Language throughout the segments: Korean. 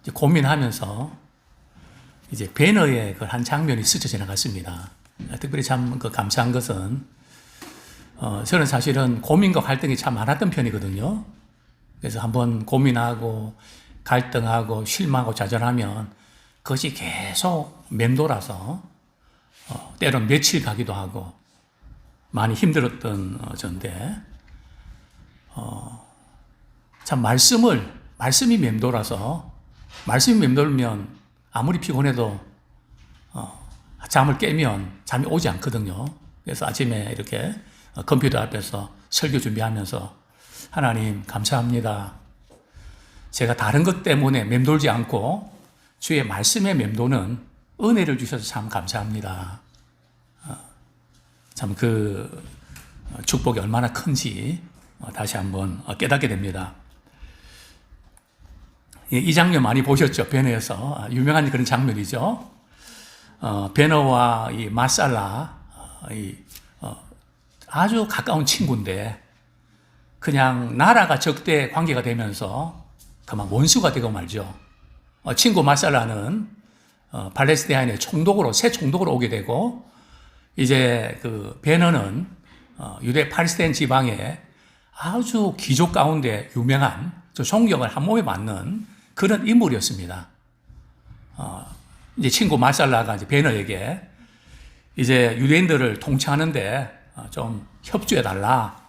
이제 고민하면서 이제 배너의 그 한 장면이 스쳐 지나갔습니다. 특별히 참 그 감사한 것은 저는 사실은 고민과 갈등이 참 많았던 편이거든요. 그래서 한번 고민하고 갈등하고 실망하고 좌절하면 그것이 계속 맴돌아서 때론 며칠 가기도 하고 많이 힘들었던 전데 참 말씀이 맴돌아서 말씀이 맴돌면 아무리 피곤해도 잠을 깨면 잠이 오지 않거든요. 그래서 아침에 이렇게 컴퓨터 앞에서 설교 준비하면서 하나님 감사합니다. 제가 다른 것 때문에 맴돌지 않고 주의 말씀에 맴도는 은혜를 주셔서 참 감사합니다. 참 그 축복이 얼마나 큰지 다시 한번 깨닫게 됩니다. 이 장면 많이 보셨죠? 베너에서 유명한 그런 장면이죠. 베너와 이 마살라 아주 가까운 친구인데 그냥 나라가 적대 관계가 되면서 그만 원수가 되고 말죠. 친구 마살라는 팔레스타인의 총독으로 새 총독으로 오게 되고 이제 그 베너는 유대 팔레스타인 지방에 아주 귀족 가운데 유명한 존경을 한 몸에 받는 그런 인물이었습니다. 이제 친구 마살라가 이제 베너에게 이제 유대인들을 통치하는데 좀 협조해달라.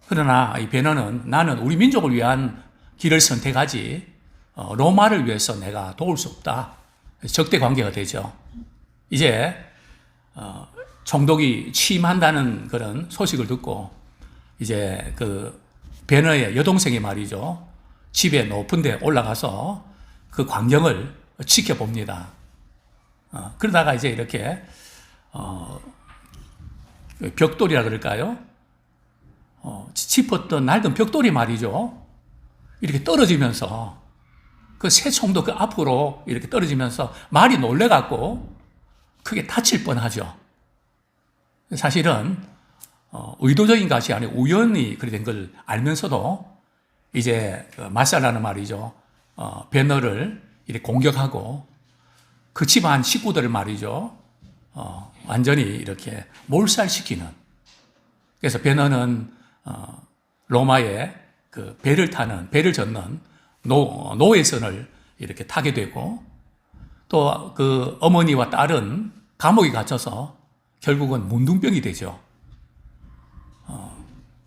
그러나 이 베너는 나는 우리 민족을 위한 길을 선택하지 로마를 위해서 내가 도울 수 없다. 적대 관계가 되죠. 이제 총독이 취임한다는 그런 소식을 듣고 이제 그 베너의 여동생이 말이죠. 집에 높은 데 올라가서 그 광경을 지켜봅니다. 그러다가 이제 이렇게 벽돌이라 그럴까요? 짚었던 낡은 벽돌이 말이죠. 이렇게 떨어지면서 그 새 총도 그 앞으로 이렇게 떨어지면서 말이 놀래갖고 크게 다칠 뻔하죠. 사실은 의도적인 것이 아니고 우연히 그렇게 된 걸 알면서도 이제 마살라는 말이죠. 베너를 이렇게 공격하고 그 집안 식구들을 말이죠. 완전히 이렇게 몰살시키는. 그래서 베너는 로마에 그 배를 젓는 노예선을 이렇게 타게 되고 또 그 어머니와 딸은 감옥에 갇혀서 결국은 문둥병이 되죠.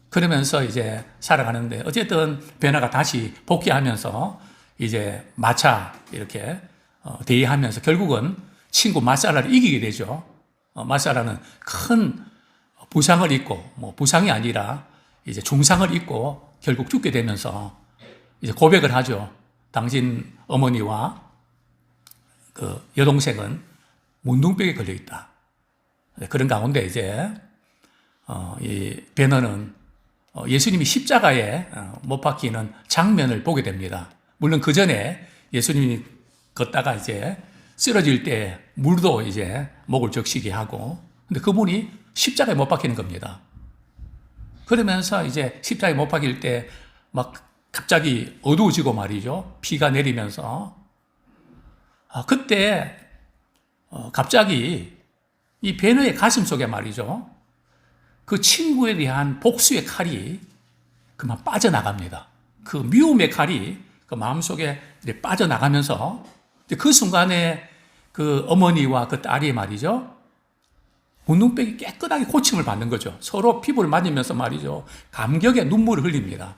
그러면서 이제 살아가는데 어쨌든 베너가 다시 복귀하면서 이제 마차 이렇게 대의하면서 결국은 친구 마살라를 이기게 되죠. 마살라는 큰 부상을 입고 부상이 아니라 이제 중상을 입고 결국 죽게 되면서 이제 고백을 하죠. 당신 어머니와 그 여동생은 문둥병에 걸려 있다. 그런 가운데 이제 이 베너는 예수님이 십자가에 못 박히는 장면을 보게 됩니다. 물론 그 전에 예수님이 걷다가 이제 쓰러질 때 물도 이제 목을 적시게 하고, 근데 그분이 십자가에 못 박히는 겁니다. 그러면서 이제 십자가에 못 박힐 때 막 갑자기 어두워지고 말이죠. 비가 내리면서 그때 갑자기 이 베너의 가슴 속에 말이죠. 그 친구에 대한 복수의 칼이 그만 빠져나갑니다. 그 미움의 칼이 그 마음속에 이제 빠져나가면서 그 순간에 그 어머니와 그 딸이 말이죠. 문둥병이 깨끗하게 고침을 받는 거죠. 서로 피부를 맞으면서 말이죠. 감격의 눈물을 흘립니다.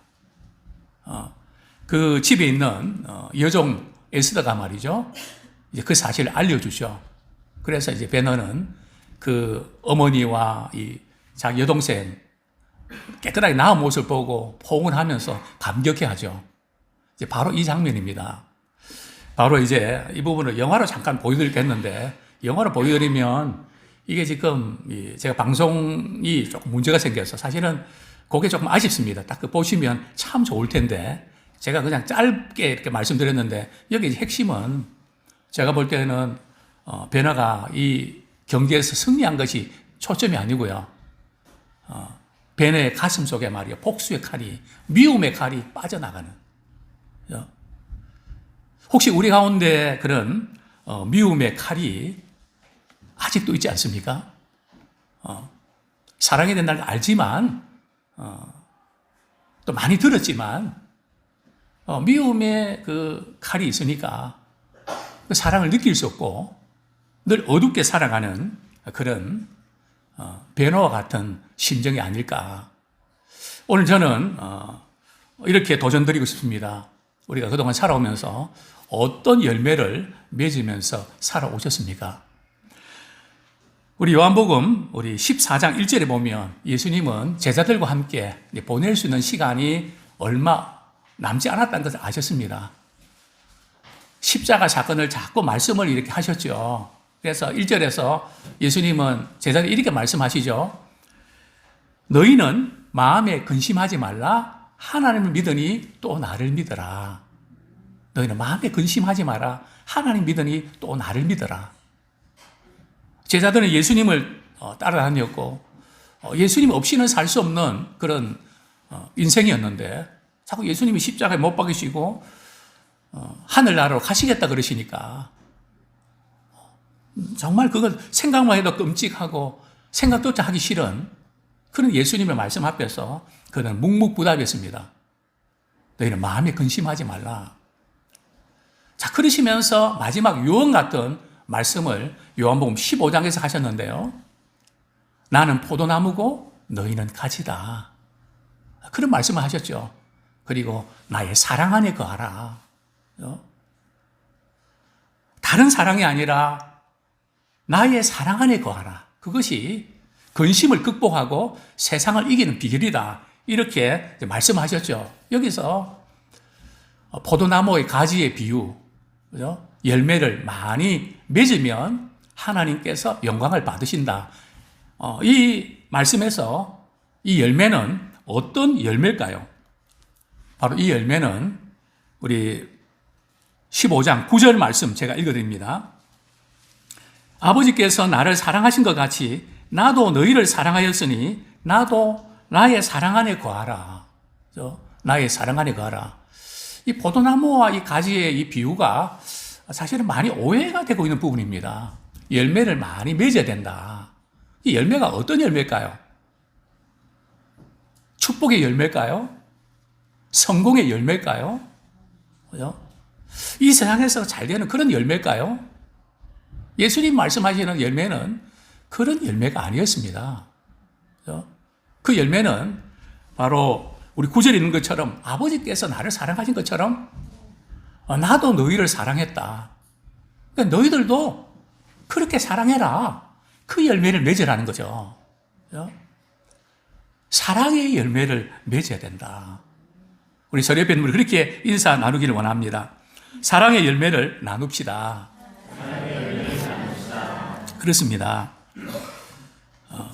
그 집에 있는 여종 에스더가 말이죠. 이제 그 사실을 알려주죠. 그래서 이제 베너는 그 어머니와 이 자기 여동생 깨끗하게 나은 모습을 보고 포옹을 하면서 감격해 하죠. 이제 바로 이 장면입니다. 바로 이제 이 부분을 영화로 잠깐 보여드리겠는데, 영화로 보여드리면 이게 지금 제가 방송이 조금 문제가 생겨서 사실은 그게 조금 아쉽습니다. 딱 그 보시면 참 좋을 텐데, 제가 그냥 짧게 이렇게 말씀드렸는데, 여기 핵심은 제가 볼 때는 베너가 이 경기에서 승리한 것이 초점이 아니고요. 베너의 가슴 속에 말이요. 복수의 칼이, 미움의 칼이 빠져나가는. 혹시 우리 가운데 그런 미움의 칼이 아직도 있지 않습니까? 사랑해야 된다는 걸 알지만 또 많이 들었지만 미움의 그 칼이 있으니까 그 사랑을 느낄 수 없고 늘 어둡게 살아가는 그런 배너와 같은 심정이 아닐까. 오늘 저는 이렇게 도전드리고 싶습니다. 우리가 그동안 살아오면서 어떤 열매를 맺으면서 살아오셨습니까? 우리 요한복음 우리 14장 1절에 보면 예수님은 제자들과 함께 보낼 수 있는 시간이 얼마 남지 않았다는 것을 아셨습니다. 십자가 사건을 자꾸 말씀을 이렇게 하셨죠. 그래서 1절에서 예수님은 제자들 이렇게 말씀하시죠. 너희는 마음에 근심하지 말라. 하나님을 믿으니 또 나를 믿어라. 너희는 마음에 근심하지 마라. 하나님 믿으니 또 나를 믿어라. 제자들은 예수님을 따라다녔고 예수님 없이는 살 수 없는 그런 인생이었는데 자꾸 예수님이 십자가에 못 박이시고 하늘나라로 가시겠다 그러시니까 정말 그걸 생각만 해도 끔찍하고 생각조차 하기 싫은 그런 예수님의 말씀 앞에서 그는 묵묵부답했습니다. 너희는 마음에 근심하지 말라. 자, 그러시면서 마지막 유언 같은 말씀을 요한복음 15장에서 하셨는데요. 나는 포도나무고 너희는 가지다. 그런 말씀을 하셨죠. 그리고 나의 사랑 안에 거하라. 다른 사랑이 아니라 나의 사랑 안에 거하라. 그것이 근심을 극복하고 세상을 이기는 비결이다. 이렇게 말씀하셨죠. 여기서 포도나무의 가지의 비유, 그죠? 열매를 많이 맺으면 하나님께서 영광을 받으신다. 이 말씀에서 이 열매는 어떤 열매일까요? 바로 이 열매는 우리 15장 9절 말씀 제가 읽어드립니다. 아버지께서 나를 사랑하신 것 같이 나도 너희를 사랑하였으니 나도 나의 사랑 안에 거하라. 나의 사랑 안에 거하라. 이 포도나무와 이 가지의 이 비유가 사실은 많이 오해가 되고 있는 부분입니다. 열매를 많이 맺어야 된다. 이 열매가 어떤 열매일까요? 축복의 열매일까요? 성공의 열매일까요? 그죠? 이 세상에서 잘 되는 그런 열매일까요? 예수님 말씀하시는 열매는 그런 열매가 아니었습니다. 그죠? 그 열매는 바로 우리 구절에 있는 것처럼 아버지께서 나를 사랑하신 것처럼 나도 너희를 사랑했다. 그러니까 너희들도 그렇게 사랑해라. 그 열매를 맺으라는 거죠. 그죠? 사랑의 열매를 맺어야 된다. 우리 서리 옆에 있는 분이 그렇게 인사 나누기를 원합니다. 사랑의 열매를 나눕시다. 그렇습니다.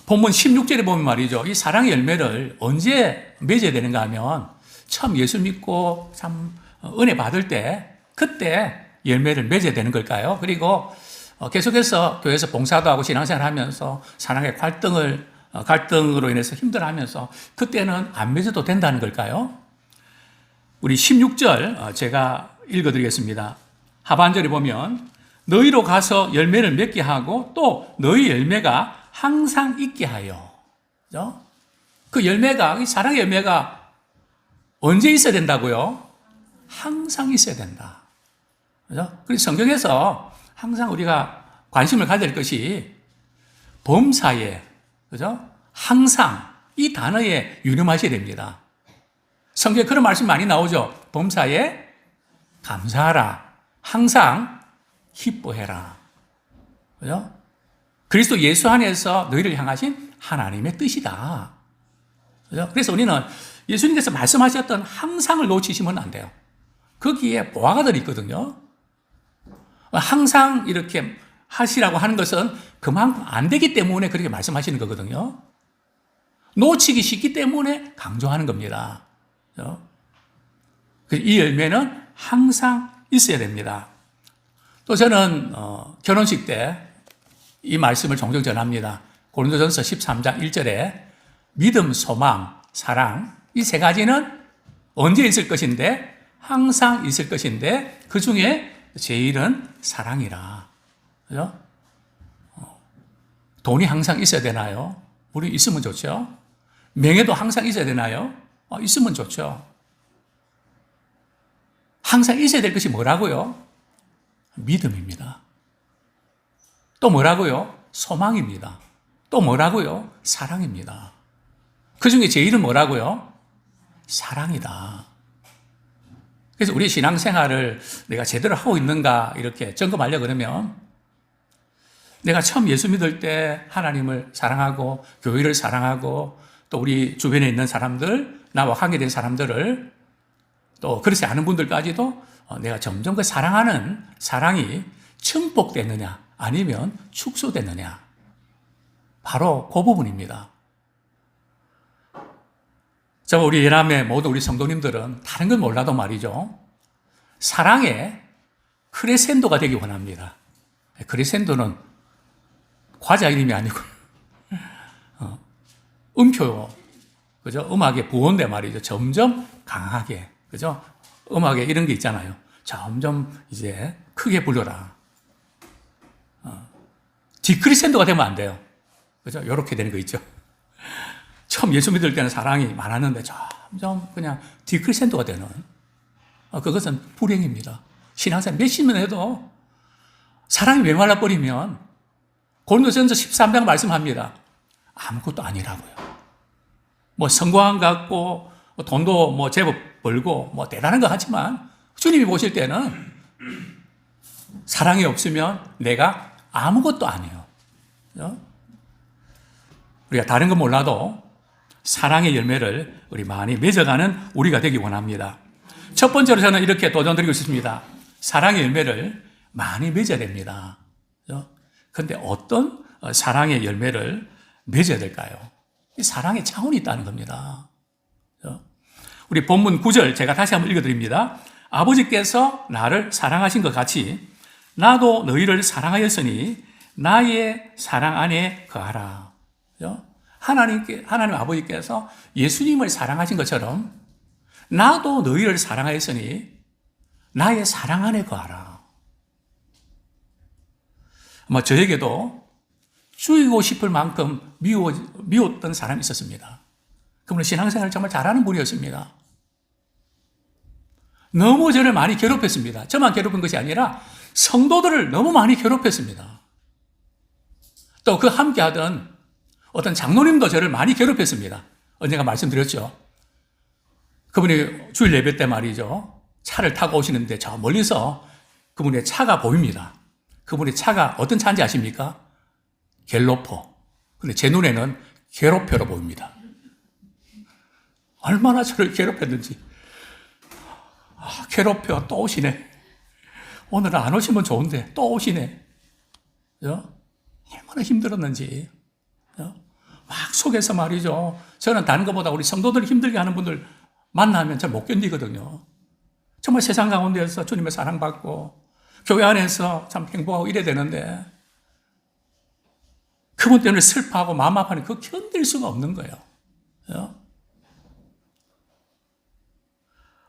본문 16절에 보면 말이죠. 이 사랑의 열매를 언제 맺어야 되는가 하면 처음 예수 믿고 참 은혜 받을 때 그때 열매를 맺어야 되는 걸까요? 그리고 계속해서 교회에서 봉사도 하고 신앙생활 하면서 사랑의 갈등으로 인해서 힘들어하면서 그때는 안 맺어도 된다는 걸까요? 우리 16절 제가 읽어드리겠습니다. 하반절에 보면 너희로 가서 열매를 맺게 하고 또 너희 열매가 항상 있게 하여. 그죠? 그 열매가, 사랑의 열매가 언제 있어야 된다고요? 항상 있어야 된다. 그죠? 그래서 성경에서 항상 우리가 관심을 가져야 될 것이 범사에, 그죠? 항상 이 단어에 유념하셔야 됩니다. 성경에 그런 말씀 많이 나오죠. 범사에 감사하라. 항상 기뻐해라. 그죠? 그리스도 예수 안에서 너희를 향하신 하나님의 뜻이다. 그죠? 그래서 우리는 예수님께서 말씀하셨던 항상을 놓치시면 안 돼요. 거기에 보화가 들어있거든요. 항상 이렇게 하시라고 하는 것은 그만큼 안 되기 때문에 그렇게 말씀하시는 거거든요. 놓치기 쉽기 때문에 강조하는 겁니다. 그죠? 이 열매는 항상 있어야 됩니다. 또 저는 결혼식 때 이 말씀을 종종 전합니다. 고린도전서 13장 1절에 믿음, 소망, 사랑 이 세 가지는 언제 있을 것인데 항상 있을 것인데 그 중에 제일은 사랑이라. 그죠? 돈이 항상 있어야 되나요? 우리 있으면 좋죠. 명예도 항상 있어야 되나요? 있으면 좋죠. 항상 있어야 될 것이 뭐라고요? 믿음입니다. 또 뭐라고요? 소망입니다. 또 뭐라고요? 사랑입니다. 그 중에 제일은 뭐라고요? 사랑이다. 그래서 우리 신앙생활을 내가 제대로 하고 있는가 이렇게 점검하려고 그러면 내가 처음 예수 믿을 때 하나님을 사랑하고 교회를 사랑하고 또 우리 주변에 있는 사람들, 나와 관계된 사람들을 또 그렇지 않은 분들까지도 내가 점점 그 사랑하는 사랑이 증폭되느냐 아니면 축소되느냐 바로 그 부분입니다. 우리 예남의 모든 우리 성도님들은 다른 건 몰라도 말이죠. 사랑의 크레센도가 되기 원합니다. 크레센도는 과자 이름이 아니고 음표, 그죠? 음악의 부호인데 말이죠. 점점 강하게, 그죠? 음악에 이런 게 있잖아요. 점점 이제 크게 불러라. 디크리센도가 되면 안 돼요. 그죠? 요렇게 되는 거 있죠. 처음 예수 믿을 때는 사랑이 많았는데 점점 그냥 디크리센도가 되는 그것은 불행입니다. 신앙생활 몇십 년 해도 사랑이 메말라 버리면 고린도전서 13장 말씀합니다. 아무것도 아니라고요. 뭐 성공한 것 같고 돈도 뭐 제법 벌고 뭐 대단한 거 하지만 주님이 보실 때는 사랑이 없으면 내가 아무것도 아니에요. 우리가 다른 건 몰라도 사랑의 열매를 우리 많이 맺어가는 우리가 되기 원합니다. 첫 번째로 저는 이렇게 도전드리고 싶습니다. 사랑의 열매를 많이 맺어야 됩니다. 그런데 어떤 사랑의 열매를 맺어야 될까요? 이 사랑의 차원이 있다는 겁니다. 우리 본문 9절 제가 다시 한번 읽어드립니다. 아버지께서 나를 사랑하신 것 같이 나도 너희를 사랑하였으니 나의 사랑 안에 거하라. 하나님 아버지께서 예수님을 사랑하신 것처럼 나도 너희를 사랑하였으니 나의 사랑 안에 거하라. 아마 저에게도 죽이고 싶을 만큼 미웠던 사람이 있었습니다. 그분은 신앙생활을 정말 잘하는 분이었습니다. 너무 저를 많이 괴롭혔습니다. 저만 괴롭힌 것이 아니라 성도들을 너무 많이 괴롭혔습니다. 또 그 함께하던 어떤 장로님도 저를 많이 괴롭혔습니다. 언젠가 말씀드렸죠. 그분이 주일 예배 때 말이죠. 차를 타고 오시는데 저 멀리서 그분의 차가 보입니다. 그분의 차가 어떤 차인지 아십니까? 갤로퍼. 근데 제 눈에는 괴롭혀로 보입니다. 얼마나 저를 괴롭혔는지. 괴롭혀 또 오시네. 오늘은 안 오시면 좋은데 또 오시네. 얼마나 힘들었는지. 막 속에서 말이죠. 저는 다른 것보다 우리 성도들 힘들게 하는 분들 만나면 잘 못 견디거든요. 정말 세상 가운데에서 주님의 사랑받고 교회 안에서 참 행복하고 이래야 되는데 그분 때문에 슬퍼하고 마음 아파하는 그거 견딜 수가 없는 거예요.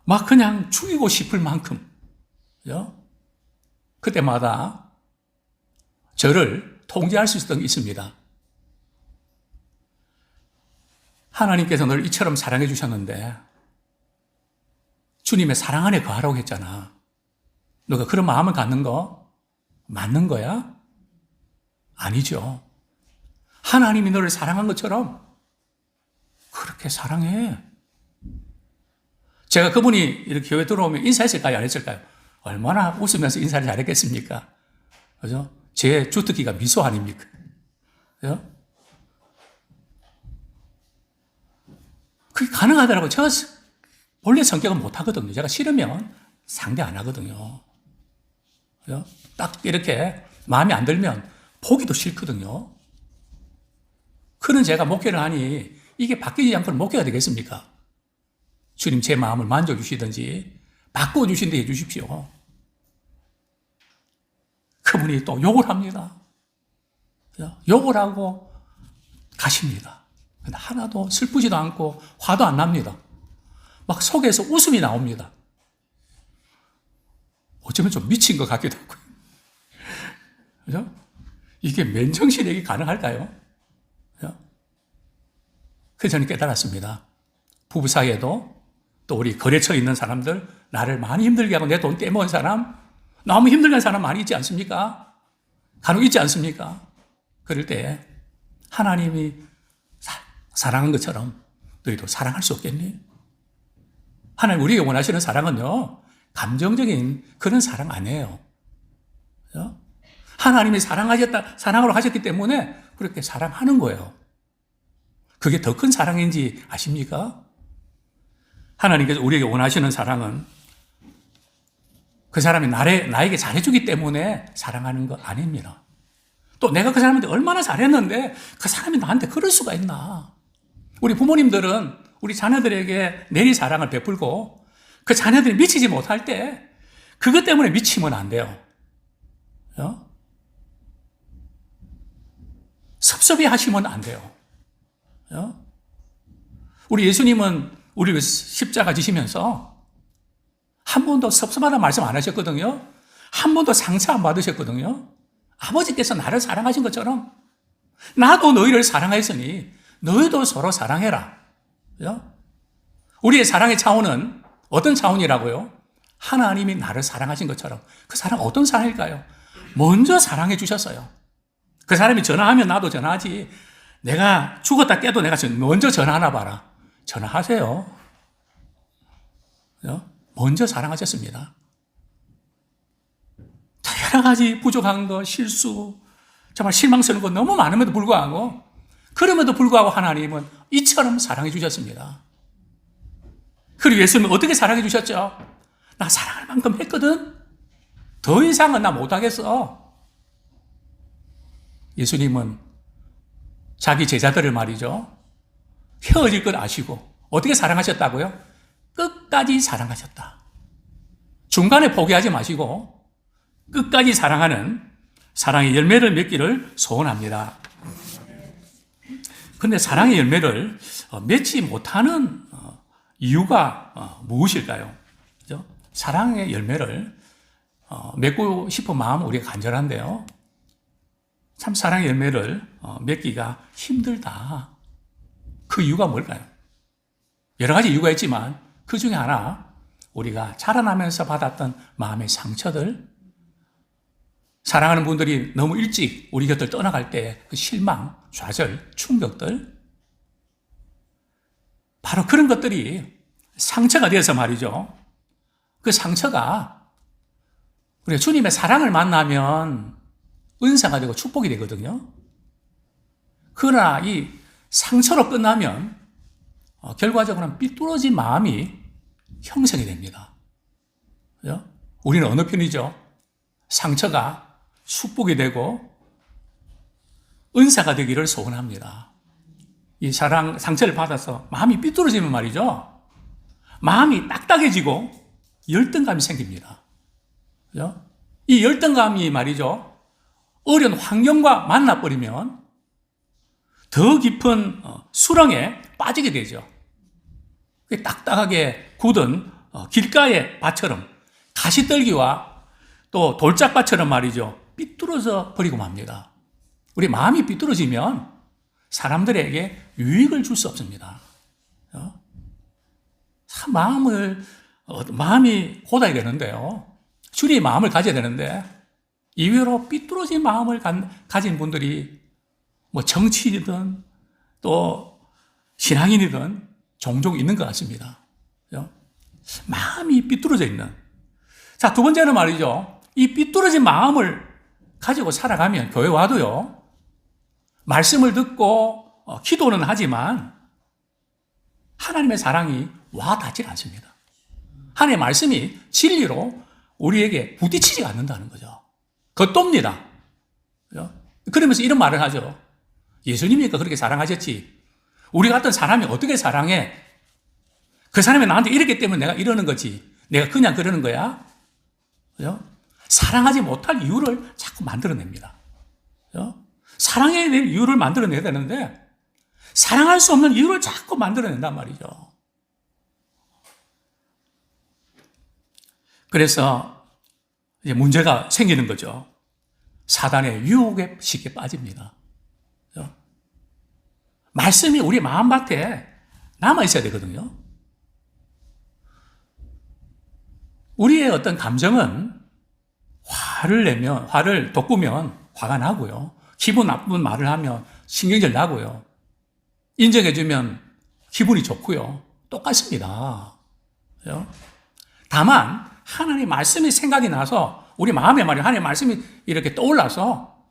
막 그냥 죽이고 싶을 만큼 그때마다 저를 통제할 수 있었던 게 있습니다. 하나님께서 너를 이처럼 사랑해 주셨는데 주님의 사랑 안에 거하라고 했잖아. 너가 그런 마음을 갖는 거 맞는 거야? 아니죠. 하나님이 너를 사랑한 것처럼 그렇게 사랑해. 제가 그분이 이렇게 교회 들어오면 인사했을까요? 안 했을까요? 얼마나 웃으면서 인사를 잘했겠습니까? 그죠? 제 주특기가 미소 아닙니까? 그죠? 그게 가능하더라고요. 제가 원래 성격은 못하거든요. 제가 싫으면 상대 안 하거든요. 그죠? 딱 이렇게 마음에 안 들면 보기도 싫거든요. 그런 제가 목회를 하니 이게 바뀌지 않고는 목회가 되겠습니까? 주님 제 마음을 만져주시든지 바꿔주신데 해주십시오. 그분이 또 욕을 합니다. 욕을 하고 가십니다. 근데 하나도 슬프지도 않고 화도 안 납니다. 막 속에서 웃음이 나옵니다. 어쩌면 좀 미친 것 같기도 하고요. 그죠? 이게 맨정신에 이게 가능할까요? 그죠? 그래서 저는 깨달았습니다. 부부 사이에도 또 우리 거래처에 있는 사람들, 나를 많이 힘들게 하고 내 돈 떼먹은 사람, 너무 힘들게 한 사람 많이 있지 않습니까? 간혹 있지 않습니까? 그럴 때 하나님이 사랑한 것처럼 너희도 사랑할 수 없겠니? 하나님 우리에게 원하시는 사랑은요, 감정적인 그런 사랑 아니에요. 그죠? 하나님이 사랑으로 하셨기 때문에 그렇게 사랑하는 거예요. 그게 더 큰 사랑인지 아십니까? 하나님께서 우리에게 원하시는 사랑은 그 사람이 나에게 잘해주기 때문에 사랑하는 거 아닙니다. 또 내가 그 사람한테 얼마나 잘했는데 그 사람이 나한테 그럴 수가 있나. 우리 부모님들은 우리 자녀들에게 내리 사랑을 베풀고 그 자녀들이 미치지 못할 때 그것 때문에 미치면 안 돼요. 섭섭해 하시면 안 돼요. 우리 예수님은 우리 십자가 지시면서 한 번도 섭섭하다 말씀 안 하셨거든요. 한 번도 상처 안 받으셨거든요. 아버지께서 나를 사랑하신 것처럼 나도 너희를 사랑했으니 너희도 서로 사랑해라. 우리의 사랑의 차원은 어떤 차원이라고요? 하나님이 나를 사랑하신 것처럼. 그 사랑 어떤 사랑일까요? 먼저 사랑해 주셨어요. 그 사람이 전화하면 나도 전화하지. 내가 죽었다 깨도 내가 먼저 전화하나 봐라. 전화하세요. 먼저 사랑하셨습니다. 여러 가지 부족한 거, 실수, 정말 실망스러운 거 너무 많음에도 불구하고, 그럼에도 불구하고 하나님은 이처럼 사랑해 주셨습니다. 그리고 예수님은 어떻게 사랑해 주셨죠? 나 사랑할 만큼 했거든? 더 이상은 나 못하겠어. 예수님은 자기 제자들을 말이죠. 헤어질 걸 아시고 어떻게 사랑하셨다고요? 끝까지 사랑하셨다. 중간에 포기하지 마시고 끝까지 사랑하는 사랑의 열매를 맺기를 소원합니다. 그런데 사랑의 열매를 맺지 못하는 이유가 무엇일까요? 그죠? 사랑의 열매를 맺고 싶은 마음은 우리가 간절한데요. 참 사랑의 열매를 맺기가 힘들다. 그 이유가 뭘까요? 여러 가지 이유가 있지만 그 중에 하나, 우리가 자라나면서 받았던 마음의 상처들, 사랑하는 분들이 너무 일찍 우리 곁을 떠나갈 때 그 실망, 좌절, 충격들, 바로 그런 것들이 상처가 되어서 말이죠. 그 상처가 우리가 주님의 사랑을 만나면 은사가 되고 축복이 되거든요. 그러나 이 상처로 끝나면 결과적으로는 삐뚤어진 마음이 형성이 됩니다. 그죠? 우리는 어느 편이죠? 상처가 축복이 되고 은사가 되기를 소원합니다. 이 상처를 받아서 마음이 삐뚤어지면 말이죠. 마음이 딱딱해지고 열등감이 생깁니다. 그죠? 이 열등감이 말이죠. 어려운 환경과 만나버리면 더 깊은 수렁에 빠지게 되죠. 딱딱하게 굳은 길가의 밭처럼 가시떨기와 또 돌짝밭처럼 말이죠. 삐뚤어져 버리고 맙니다. 우리 마음이 삐뚤어지면 사람들에게 유익을 줄 수 없습니다. 마음이 곧아야 되는데요. 주님의 마음을 가져야 되는데 이외로 삐뚤어진 마음을 가진 분들이 뭐 정치인이든 또 신앙인이든 종종 있는 것 같습니다. 그죠? 마음이 삐뚤어져 있는. 자, 두 번째는 말이죠. 이 삐뚤어진 마음을 가지고 살아가면 교회 와도요. 말씀을 듣고 기도는 하지만 하나님의 사랑이 와 닿질 않습니다. 하나님의 말씀이 진리로 우리에게 부딪히지 않는다는 거죠. 겉돕니다. 그죠? 그러면서 이런 말을 하죠. 예수님이니까 그렇게 사랑하셨지. 우리 같은 사람이 어떻게 사랑해? 그 사람이 나한테 이랬기 때문에 내가 이러는 거지. 내가 그냥 그러는 거야. 그죠? 사랑하지 못할 이유를 자꾸 만들어냅니다. 그죠? 사랑해야 될 이유를 만들어내야 되는데 사랑할 수 없는 이유를 자꾸 만들어낸단 말이죠. 그래서 이제 문제가 생기는 거죠. 사단의 유혹에 쉽게 빠집니다. 그죠? 말씀이 우리 마음밭에 남아 있어야 되거든요. 우리의 어떤 감정은 화를 돋구면 화가 나고요. 기분 나쁜 말을 하면 신경질 나고요. 인정해주면 기분이 좋고요. 똑같습니다. 그죠? 다만 하나님의 말씀이 생각이 나서 우리 마음에 말이에요. 하나님의 말씀이 이렇게 떠올라서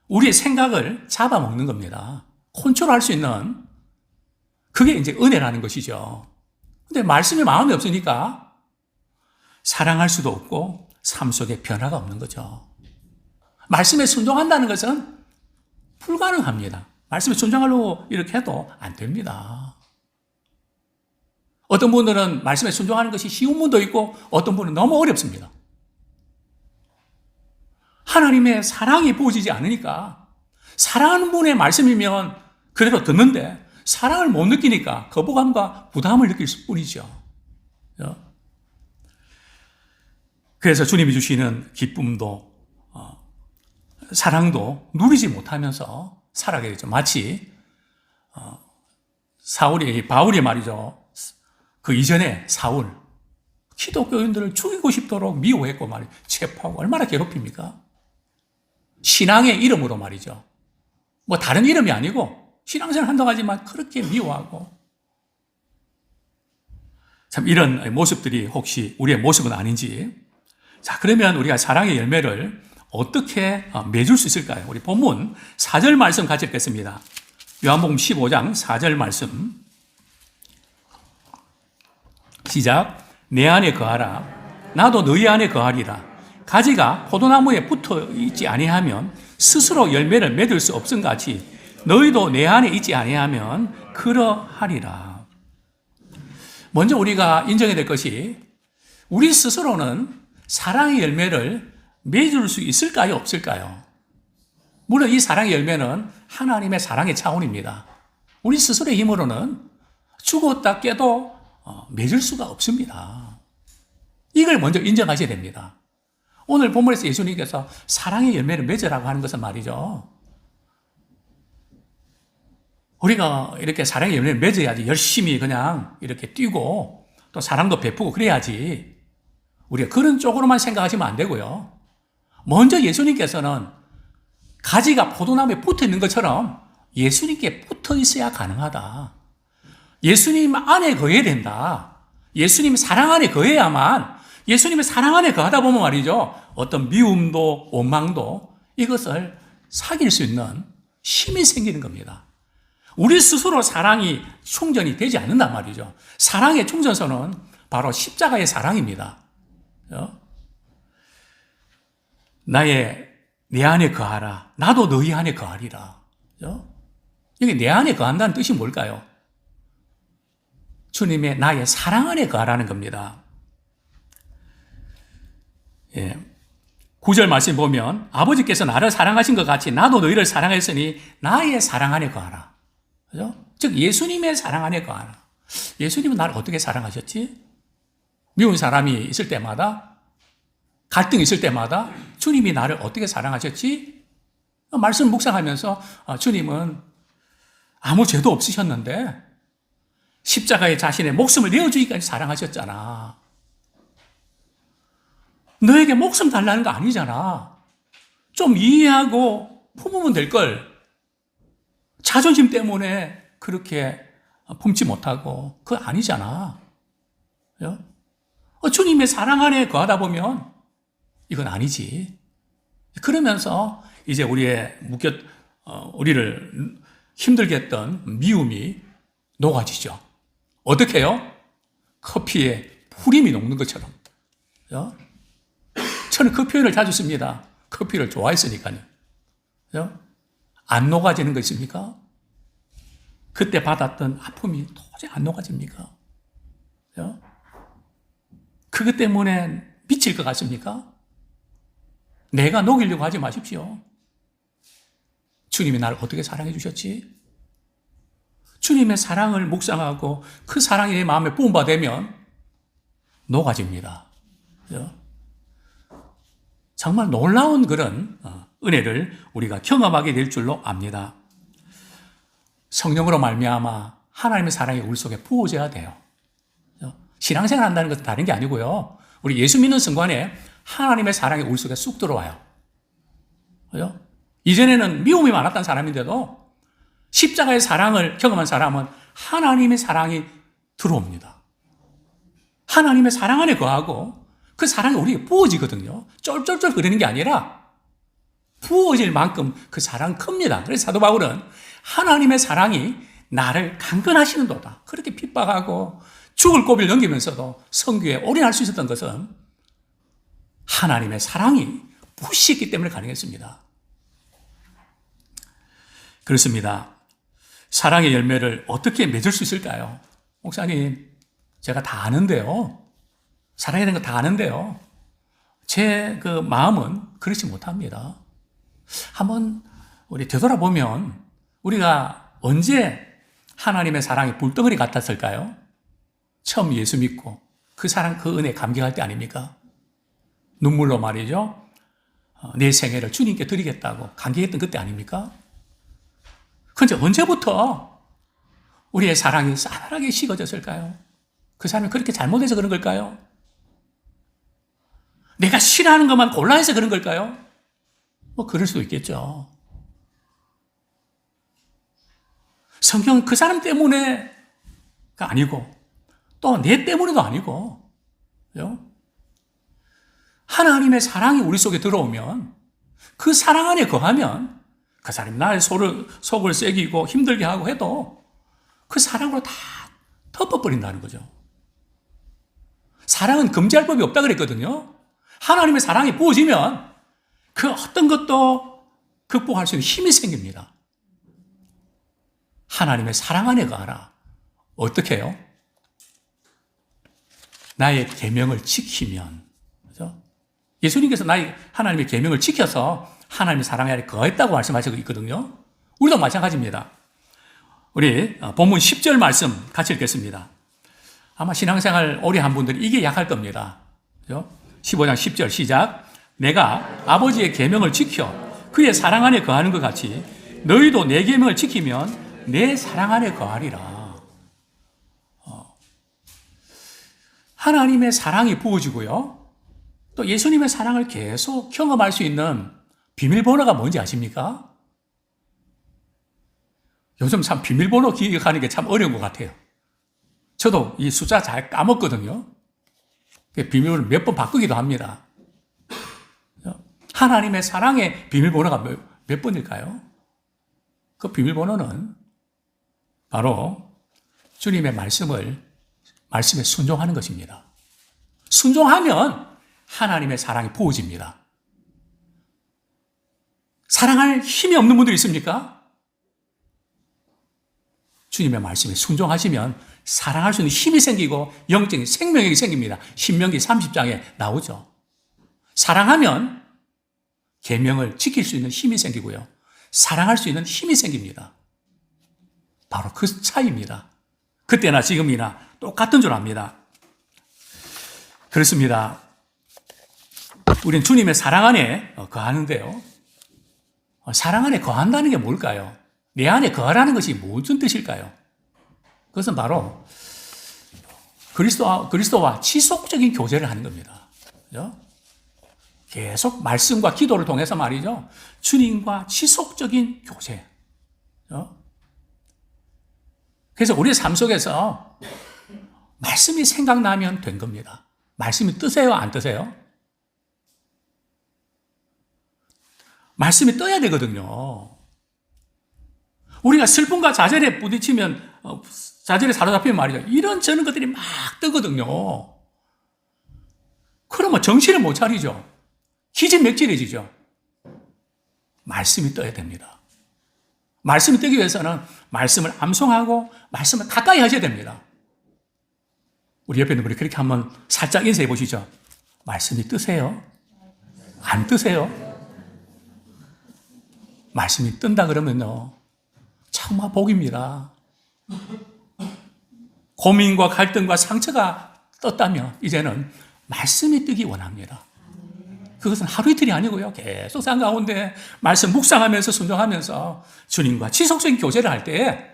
우리의 생각을 잡아먹는 겁니다. 컨트롤할 수 있는 그게 이제 은혜라는 것이죠. 근데 말씀이 마음에 없으니까 사랑할 수도 없고 삶 속에 변화가 없는 거죠. 말씀에 순종한다는 것은 불가능합니다. 말씀에 순종하려고 이렇게 해도 안 됩니다. 어떤 분들은 말씀에 순종하는 것이 쉬운 분도 있고 어떤 분은 너무 어렵습니다. 하나님의 사랑이 부어지지 않으니까 사랑하는 분의 말씀이면 그대로 듣는데 사랑을 못 느끼니까 거부감과 부담을 느낄 뿐이죠. 그래서 주님이 주시는 기쁨도 사랑도 누리지 못하면서 살아가게 되죠. 마치 바울이 말이죠. 그 이전에 사울 기독교인들을 죽이고 싶도록 미워했고 말이죠. 체포하고 얼마나 괴롭힙니까? 신앙의 이름으로 말이죠. 뭐 다른 이름이 아니고 신앙생활 한다고 하지만 그렇게 미워하고 참 이런 모습들이 혹시 우리의 모습은 아닌지. 자, 그러면 우리가 사랑의 열매를 어떻게 맺을 수 있을까요? 우리 본문 4절 말씀 같이 읽겠습니다. 요한복음 15장 4절 말씀 시작. 내 안에 거하라. 나도 너희 안에 거하리라. 가지가 포도나무에 붙어 있지 아니하면 스스로 열매를 맺을 수 없음 같이 너희도 내 안에 있지 아니하면 그러하리라. 먼저 우리가 인정해야 될 것이 우리 스스로는 사랑의 열매를 맺을 수 있을까요? 없을까요? 물론 이 사랑의 열매는 하나님의 사랑의 차원입니다. 우리 스스로의 힘으로는 죽었다 깨도 맺을 수가 없습니다. 이걸 먼저 인정하셔야 됩니다. 오늘 본문에서 예수님께서 사랑의 열매를 맺으라고 하는 것은 말이죠. 우리가 이렇게 사랑의 열매를 맺어야지 열심히 그냥 이렇게 뛰고 또 사랑도 베푸고 그래야지 우리가 그런 쪽으로만 생각하시면 안 되고요. 먼저 예수님께서는 가지가 포도나무에 붙어 있는 것처럼 예수님께 붙어 있어야 가능하다. 예수님 안에 거해야 된다. 예수님 사랑 안에 거해야만 예수님의 사랑 안에 거하다 보면 말이죠. 어떤 미움도 원망도 이것을 사귈 수 있는 힘이 생기는 겁니다. 우리 스스로 사랑이 충전이 되지 않는단 말이죠. 사랑의 충전소는 바로 십자가의 사랑입니다. 내 안에 거하라. 나도 너희 안에 거하리라. 여기 내 안에 거한다는 뜻이 뭘까요? 주님의 나의 사랑 안에 거하라는 겁니다. 9절 말씀 보면 아버지께서 나를 사랑하신 것 같이 나도 너희를 사랑했으니 나의 사랑 안에 거하라. 그죠? 즉 예수님의 사랑 안에 거하라. 예수님은 나를 어떻게 사랑하셨지? 미운 사람이 있을 때마다 갈등이 있을 때마다 주님이 나를 어떻게 사랑하셨지? 말씀 묵상하면서 주님은 아무 죄도 없으셨는데 십자가에 자신의 목숨을 내어주기까지 사랑하셨잖아. 너에게 목숨 달라는 거 아니잖아. 좀 이해하고 품으면 될 걸. 자존심 때문에 그렇게 품지 못하고 그거 아니잖아. 주님의 사랑 안에 거하다 보면 이건 아니지. 그러면서 이제 우리를 힘들게 했던 미움이 녹아지죠. 어떻게 해요? 커피에 pu림이 녹는 것처럼. 저는 그 표현을 자주 씁니다. 커피를 좋아했으니까요. 안 녹아지는 거 있습니까? 그때 받았던 아픔이 도저히 안 녹아집니까? 그것 때문에 미칠 것 같습니까? 내가 녹이려고 하지 마십시오. 주님이 나를 어떻게 사랑해 주셨지? 주님의 사랑을 묵상하고 그 사랑이 내 마음에 부음받으면 녹아집니다. 정말 놀라운 그런 은혜를 우리가 경험하게 될 줄로 압니다. 성령으로 말미암아 하나님의 사랑이 우리 속에 부어져야 돼요. 신앙생활 한다는 것은 다른 게 아니고요. 우리 예수 믿는 순간에 하나님의 사랑이 우리 속에 쑥 들어와요. 그죠? 이전에는 미움이 많았던 사람인데도 십자가의 사랑을 경험한 사람은 하나님의 사랑이 들어옵니다. 하나님의 사랑 안에 거하고 그 사랑이 우리에게 부어지거든요. 쫄쫄쫄 흐르는 게 아니라 부어질 만큼 그 사랑은 큽니다. 그래서 사도 바울은 하나님의 사랑이 나를 강건하시는도다. 그렇게 핍박하고 죽을 고비를 넘기면서도 선교에 올인할 수 있었던 것은 하나님의 사랑이 부시했기 때문에 가능했습니다. 그렇습니다. 사랑의 열매를 어떻게 맺을 수 있을까요? 목사님, 제가 다 아는데요. 사랑해야 되는 거 다 아는데요. 제 그 마음은 그렇지 못합니다. 한번 우리 되돌아보면 우리가 언제 하나님의 사랑이 불덩어리 같았을까요? 처음 예수 믿고 그 사랑, 그 은혜 감격할 때 아닙니까? 눈물로 말이죠. 내 생애를 주님께 드리겠다고 감격했던 그때 아닙니까? 그런데 언제부터 우리의 사랑이 싸늘하게 식어졌을까요? 그 사람이 그렇게 잘못해서 그런 걸까요? 내가 싫어하는 것만 골라해서 그런 걸까요? 뭐 그럴 수도 있겠죠. 성경은 그 사람 때문에가 아니고 또 내 때문에도 아니고 그죠? 하나님의 사랑이 우리 속에 들어오면 그 사랑 안에 거하면 그 사람이 나의 속을 새기고 힘들게 하고 해도 그 사랑으로 다 덮어버린다는 거죠. 사랑은 금지할 법이 없다 그랬거든요. 하나님의 사랑이 부어지면 그 어떤 것도 극복할 수 있는 힘이 생깁니다. 하나님의 사랑 안에 거하라. 어떻게 해요? 나의 계명을 지키면, 그죠? 예수님께서 하나님의 계명을 지켜서 하나님의 사랑 안에 거했다고 말씀하시고 있거든요. 우리도 마찬가지입니다. 우리 본문 10절 말씀 같이 읽겠습니다. 아마 신앙생활 오래 한 분들이 이게 약할 겁니다. 그죠? 15장 10절 시작. 내가 아버지의 계명을 지켜 그의 사랑 안에 거하는 것 같이 너희도 내 계명을 지키면 내 사랑 안에 거하리라. 하나님의 사랑이 부어지고요. 또 예수님의 사랑을 계속 경험할 수 있는 비밀번호가 뭔지 아십니까? 요즘 참 비밀번호 기억하는 게 참 어려운 것 같아요. 저도 이 숫자 잘 까먹거든요. 비밀번호를 몇 번 바꾸기도 합니다. 하나님의 사랑의 비밀번호가 몇 번일까요? 그 비밀번호는 바로 주님의 말씀에 순종하는 것입니다. 순종하면 하나님의 사랑이 부어집니다. 사랑할 힘이 없는 분들 있습니까? 주님의 말씀에 순종하시면 사랑할 수 있는 힘이 생기고 영적인 생명력이 생깁니다. 신명기 30장에 나오죠. 사랑하면 계명을 지킬 수 있는 힘이 생기고요. 사랑할 수 있는 힘이 생깁니다. 바로 그 차이입니다. 그때나 지금이나 똑같은 줄 압니다. 그렇습니다. 우리는 주님의 사랑 안에 거하는데요. 사랑 안에 거한다는 게 뭘까요? 내 안에 거하라는 것이 무슨 뜻일까요? 그것은 바로 그리스도와 지속적인 교제를 하는 겁니다. 그죠? 계속 말씀과 기도를 통해서 말이죠. 주님과 지속적인 교제. 그죠? 그래서 우리의 삶 속에서 말씀이 생각나면 된 겁니다. 말씀이 뜨세요? 안 뜨세요? 말씀이 떠야 되거든요. 우리가 슬픔과 좌절에 부딪히면, 좌절에 사로잡히면 말이죠. 이런저런 것들이 막 뜨거든요. 그러면 정신을 못 차리죠. 기진맥진해지죠. 말씀이 떠야 됩니다. 말씀이 뜨기 위해서는 말씀을 암송하고 말씀을 가까이 하셔야 됩니다. 우리 옆에 있는 분이 그렇게 한번 살짝 인사해 보시죠. 말씀이 뜨세요? 안 뜨세요? 말씀이 뜬다 그러면요. 정말 복입니다. 고민과 갈등과 상처가 떴다면 이제는 말씀이 뜨기 원합니다. 그것은 하루 이틀이 아니고요. 계속 삶 가운데 말씀 묵상하면서 순종하면서 주님과 지속적인 교제를 할 때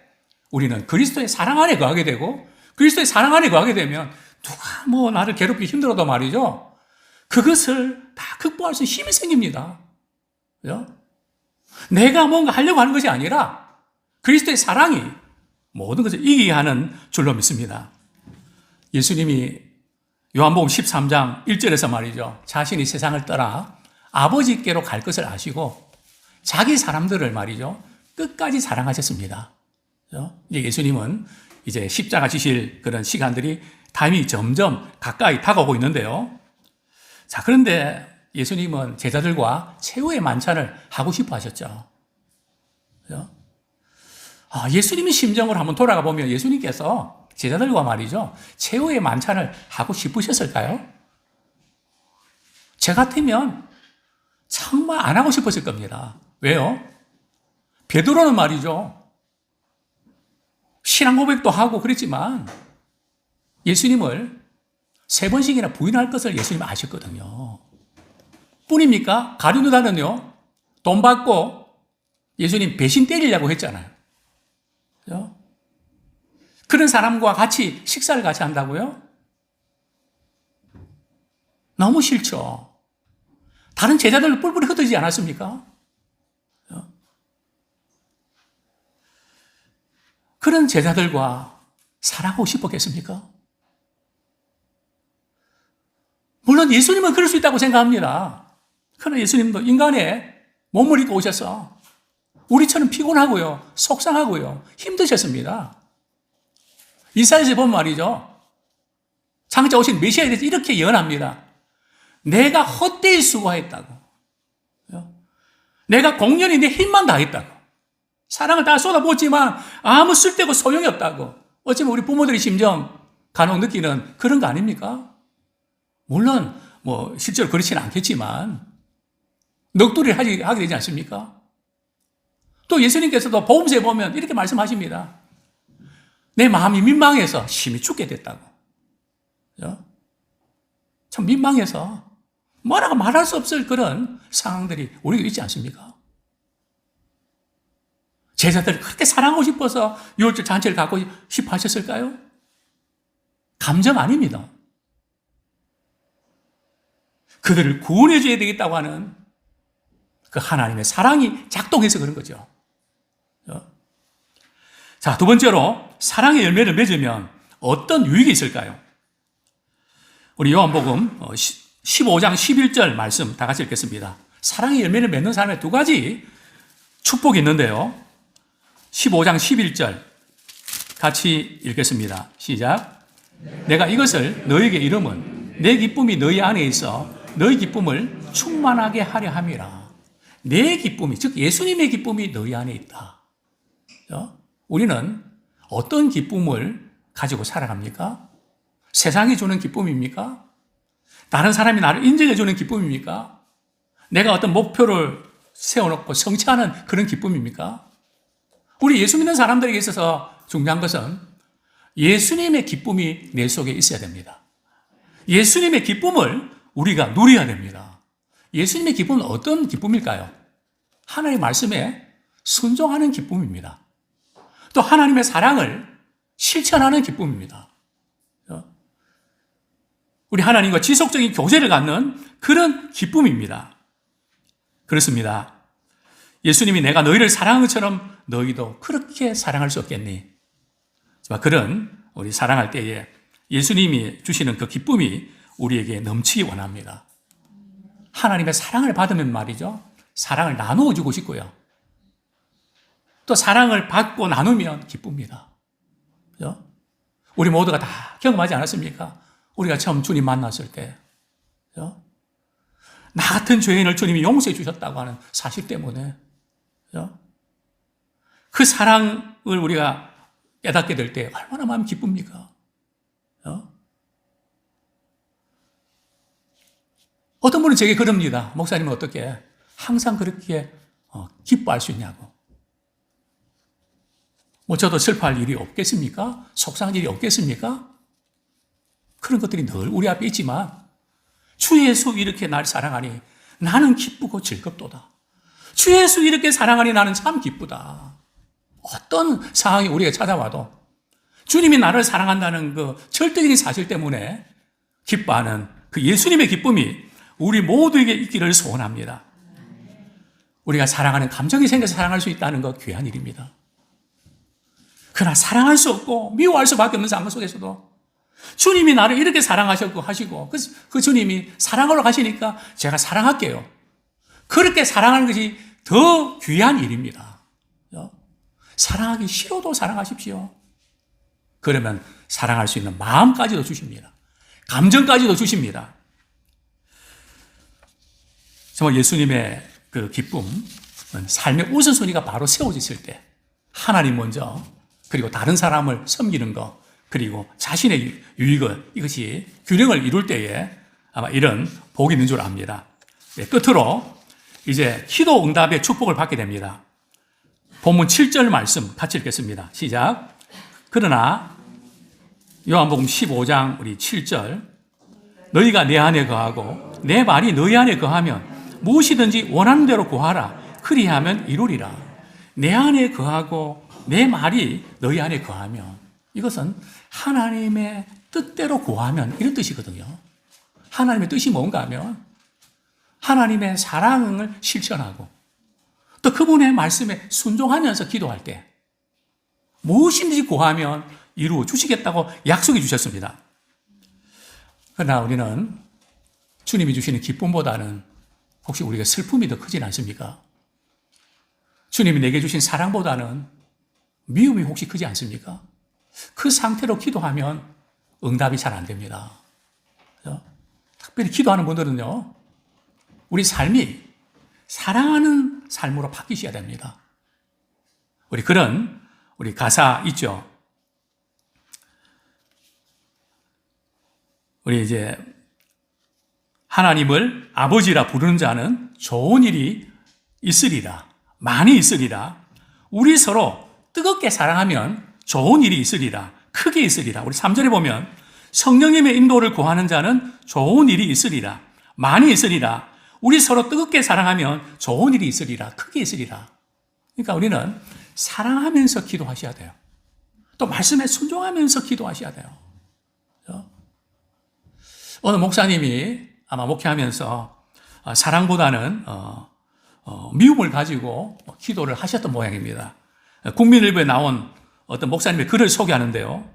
우리는 그리스도의 사랑 안에 거하게 되고 그리스도의 사랑 안에 거하게 되면 누가 뭐 나를 괴롭히기 힘들어도 말이죠. 그것을 다 극복할 수 있는 힘이 생깁니다. 그죠? 내가 뭔가 하려고 하는 것이 아니라 그리스도의 사랑이 모든 것을 이기게 하는 줄로 믿습니다. 예수님이 요한복음 13장 1절에서 말이죠. 자신이 세상을 떠나 아버지께로 갈 것을 아시고 자기 사람들을 말이죠. 끝까지 사랑하셨습니다. 이제 예수님은 이제 십자가 지실 그런 시간들이 타임이 점점 가까이 다가오고 있는데요. 자, 그런데 예수님은 제자들과 최후의 만찬을 하고 싶어 하셨죠. 예수님의 심정을 한번 돌아가 보면 예수님께서 제자들과 말이죠. 최후의 만찬을 하고 싶으셨을까요? 저 같으면 정말 안 하고 싶었을 겁니다. 왜요? 베드로는 말이죠. 신앙 고백도 하고 그랬지만 예수님을 3번씩이나 부인할 것을 예수님은 아셨거든요. 뿐입니까? 가룟유다는요. 돈 받고 예수님 배신 때리려고 했잖아요. 그죠? 그런 사람과 같이 식사를 같이 한다고요? 너무 싫죠. 다른 제자들도 뿔뿔이 흩어지지 않았습니까? 그죠? 그런 제자들과 사랑하고 싶었겠습니까? 물론 예수님은 그럴 수 있다고 생각합니다. 그러나 예수님도 인간의 몸을 입고 오셔서 우리처럼 피곤하고요, 속상하고요, 힘드셨습니다. 이사야서에 보면 말이죠. 장차 오신 메시아에 대해서 이렇게 예언합니다. 내가 헛되이 수고했다고. 내가 공연히 내 힘만 다했다고. 사랑을 다 쏟아부었지만 아무 쓸데고 소용이 없다고. 어쩌면 우리 부모들이 심정 간혹 느끼는 그런 거 아닙니까? 물론 뭐 실제로 그렇지는 않겠지만 넋두리를 하게 되지 않습니까? 또 예수님께서도 복음서에 보면 이렇게 말씀하십니다. 내 마음이 민망해서 심히 죽게 됐다고. 그죠? 참 민망해서 뭐라고 말할 수 없을 그런 상황들이 우리가 있지 않습니까? 제자들을 그렇게 사랑하고 싶어서 6월절 잔치를 갖고 싶어 하셨을까요? 감정 아닙니다. 그들을 구원해 줘야 되겠다고 하는 그 하나님의 사랑이 작동해서 그런 거죠. 자, 두 번째로 사랑의 열매를 맺으면 어떤 유익이 있을까요? 우리 요한복음 15장 11절 말씀 다 같이 읽겠습니다. 사랑의 열매를 맺는 사람의 두 가지 축복이 있는데요. 15장 11절 같이 읽겠습니다. 시작. 내가 이것을 너에게 이름은 내 기쁨이 너희 안에 있어 너희 기쁨을 충만하게 하려 함이라. 내 기쁨이, 즉 예수님의 기쁨이 너희 안에 있다. 우리는 어떤 기쁨을 가지고 살아갑니까? 세상이 주는 기쁨입니까? 다른 사람이 나를 인정해 주는 기쁨입니까? 내가 어떤 목표를 세워놓고 성취하는 그런 기쁨입니까? 우리 예수 믿는 사람들에게 있어서 중요한 것은 예수님의 기쁨이 내 속에 있어야 됩니다. 예수님의 기쁨을 우리가 누려야 됩니다. 예수님의 기쁨은 어떤 기쁨일까요? 하나님의 말씀에 순종하는 기쁨입니다. 또 하나님의 사랑을 실천하는 기쁨입니다. 우리 하나님과 지속적인 교제를 갖는 그런 기쁨입니다. 그렇습니다. 예수님이 내가 너희를 사랑한 것처럼 너희도 그렇게 사랑할 수 없겠니? 그런 우리 사랑할 때에 예수님이 주시는 그 기쁨이 우리에게 넘치기 원합니다. 하나님의 사랑을 받으면 말이죠. 사랑을 나누어 주고 싶고요. 또 사랑을 받고 나누면 기쁩니다. 그죠? 우리 모두가 다 경험하지 않았습니까? 우리가 처음 주님 만났을 때. 그죠? 나 같은 죄인을 주님이 용서해 주셨다고 하는 사실 때문에. 그죠? 그 사랑을 우리가 깨닫게 될 때 얼마나 마음이 기쁩니까? 그죠? 어떤 분은 제게 그럽니다. 목사님은 어떻게 항상 그렇게 기뻐할 수 있냐고. 뭐 저도 슬퍼할 일이 없겠습니까? 속상한 일이 없겠습니까? 그런 것들이 늘 우리 앞에 있지만 주 예수 이렇게 날 사랑하니 나는 기쁘고 즐겁도다. 주 예수 이렇게 사랑하니 나는 참 기쁘다. 어떤 상황이 우리가 찾아와도 주님이 나를 사랑한다는 그 절대적인 사실 때문에 기뻐하는 그 예수님의 기쁨이 우리 모두에게 있기를 소원합니다. 우리가 사랑하는 감정이 생겨서 사랑할 수 있다는 것 귀한 일입니다. 그러나 사랑할 수 없고 미워할 수밖에 없는 상황 속에서도 주님이 나를 이렇게 사랑하셨고 하시고 그 주님이 사랑하러 가시니까 제가 사랑할게요. 그렇게 사랑하는 것이 더 귀한 일입니다. 사랑하기 싫어도 사랑하십시오. 그러면 사랑할 수 있는 마음까지도 주십니다. 감정까지도 주십니다. 정말 예수님의 그 기쁨은 삶의 우선순위가 바로 세워졌을 때 하나님 먼저, 그리고 다른 사람을 섬기는 것, 그리고 자신의 유익을, 이것이 균형을 이룰 때에 아마 이런 복이 있는 줄 압니다. 네, 끝으로 이제 기도 응답의 축복을 받게 됩니다. 본문 7절 말씀 같이 읽겠습니다. 시작. 그러나 요한복음 15장 우리 7절, 너희가 내 안에 거하고 내 말이 너희 안에 거하면 무엇이든지 원하는 대로 구하라. 그리하면 이루리라. 내 안에 거하고 내 말이 너희 안에 거하면, 이것은 하나님의 뜻대로 구하면 이런 뜻이거든요. 하나님의 뜻이 뭔가 하면 하나님의 사랑을 실천하고 또 그분의 말씀에 순종하면서 기도할 때 무엇인지 구하면 이루어 주시겠다고 약속해 주셨습니다. 그러나 우리는 주님이 주시는 기쁨보다는 혹시 우리가 슬픔이 더 크진 않습니까? 주님이 내게 주신 사랑보다는 미움이 혹시 크지 않습니까? 그 상태로 기도하면 응답이 잘 안 됩니다. 그렇죠? 특별히 기도하는 분들은요, 우리 삶이 사랑하는 삶으로 바뀌셔야 됩니다. 우리 가사 있죠? 우리 이제 하나님을 아버지라 부르는 자는 좋은 일이 있으리라. 많이 있으리라. 우리 서로 뜨겁게 사랑하면 좋은 일이 있으리라. 크게 있으리라. 우리 3절에 보면 성령님의 인도를 구하는 자는 좋은 일이 있으리라. 많이 있으리라. 우리 서로 뜨겁게 사랑하면 좋은 일이 있으리라. 크게 있으리라. 그러니까 우리는 사랑하면서 기도하셔야 돼요. 또 말씀에 순종하면서 기도하셔야 돼요. 그렇죠? 어느 목사님이 아마 목회하면서 사랑보다는 미움을 가지고 기도를 하셨던 모양입니다. 국민일보에 나온 어떤 목사님의 글을 소개하는데요.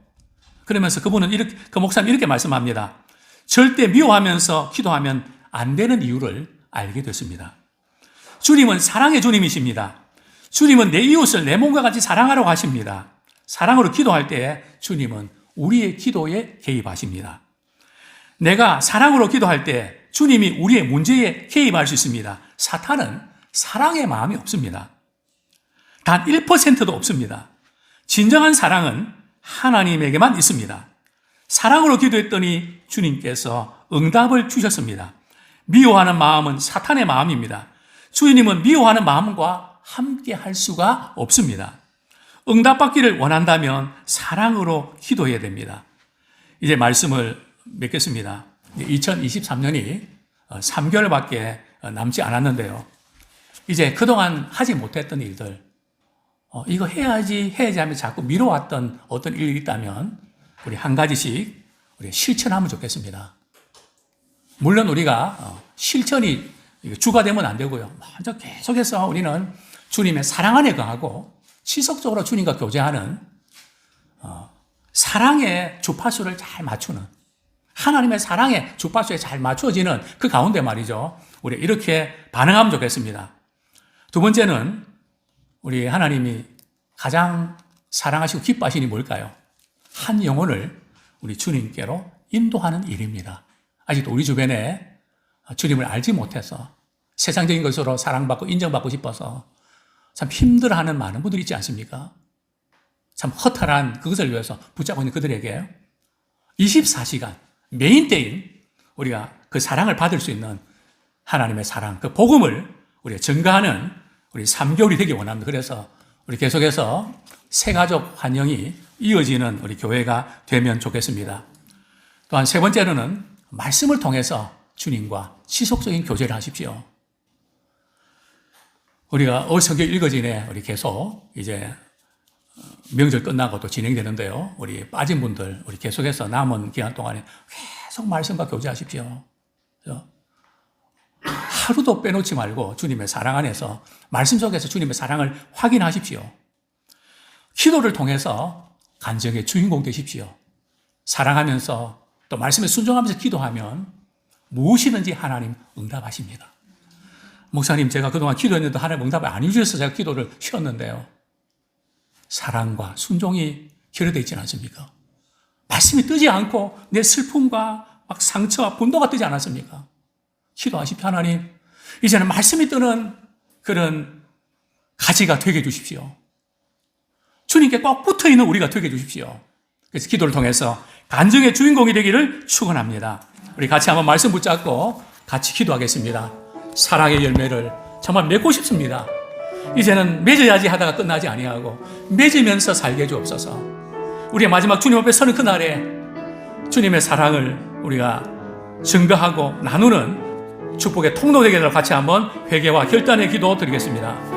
그러면서 그 목사님이 이렇게 말씀합니다. 절대 미워하면서 기도하면 안 되는 이유를 알게 됐습니다. 주님은 사랑의 주님이십니다. 주님은 내 이웃을 내 몸과 같이 사랑하라고 하십니다. 사랑으로 기도할 때 주님은 우리의 기도에 개입하십니다. 내가 사랑으로 기도할 때 주님이 우리의 문제에 개입할 수 있습니다. 사탄은 사랑의 마음이 없습니다. 단 1%도 없습니다. 진정한 사랑은 하나님에게만 있습니다. 사랑으로 기도했더니 주님께서 응답을 주셨습니다. 미워하는 마음은 사탄의 마음입니다. 주님은 미워하는 마음과 함께 할 수가 없습니다. 응답받기를 원한다면 사랑으로 기도해야 됩니다. 이제 말씀을 맺겠습니다. 2023년이 3개월밖에 남지 않았는데요. 이제 그동안 하지 못했던 일들, 이거 해야지 하면 자꾸 미뤄왔던 어떤 일이 있다면 우리 한 가지씩 우리 실천하면 좋겠습니다. 물론 우리가 실천이 주가 되면 안 되고요. 먼저 계속해서 우리는 주님의 사랑 안에 거하고 지속적으로 주님과 교제하는 사랑의 주파수를 잘 맞추는, 하나님의 사랑의 주파수에 잘 맞춰지는 그 가운데 말이죠. 우리 이렇게 반응하면 좋겠습니다. 두 번째는 우리 하나님이 가장 사랑하시고 기뻐하시니 뭘까요? 한 영혼을 우리 주님께로 인도하는 일입니다. 아직도 우리 주변에 주님을 알지 못해서 세상적인 것으로 사랑받고 인정받고 싶어서 참 힘들어하는 많은 분들이 있지 않습니까? 참 허탈한 그것을 위해서 붙잡고 있는 그들에게 24시간 메인 때인 우리가 그 사랑을 받을 수 있는 하나님의 사랑, 그 복음을 우리가 증가하는 우리 3개월이 되기 원합니다. 그래서 우리 계속해서 새가족 환영이 이어지는 우리 교회가 되면 좋겠습니다. 또한 세 번째로는 말씀을 통해서 주님과 지속적인 교제를 하십시오. 우리가 성경 읽어지네 우리 계속 이제 명절 끝나고 또 진행되는데요. 우리 빠진 분들 우리 계속해서 남은 기간 동안에 계속 말씀과 교제하십시오. 그래서 하루도 빼놓지 말고 주님의 사랑 안에서 말씀 속에서 주님의 사랑을 확인하십시오. 기도를 통해서 간증의 주인공 되십시오. 사랑하면서 또 말씀에 순종하면서 기도하면 무엇이든지 하나님 응답하십니다. 목사님, 제가 그동안 기도했는데 하나님 응답을 안 해주셔서 제가 기도를 쉬었는데요. 사랑과 순종이 결여되어 있지 않습니까? 말씀이 뜨지 않고 내 슬픔과 막 상처와 분노가 뜨지 않았습니까? 기도하십시오. 하나님, 이제는 말씀이 뜨는 그런 가지가 되게 해주십시오. 주님께 꼭 붙어있는 우리가 되게 해주십시오. 그래서 기도를 통해서 간증의 주인공이 되기를 축원합니다. 우리 같이 한번 말씀 붙잡고 같이 기도하겠습니다. 사랑의 열매를 정말 맺고 싶습니다. 이제는 맺어야지 하다가 끝나지 아니하고 맺으면서 살게 주옵소서. 우리의 마지막 주님 앞에 서는 그날에 주님의 사랑을 우리가 증거하고 나누는 축복의 통로 되게 되도록 같이 한번 회개와 결단의 기도 드리겠습니다.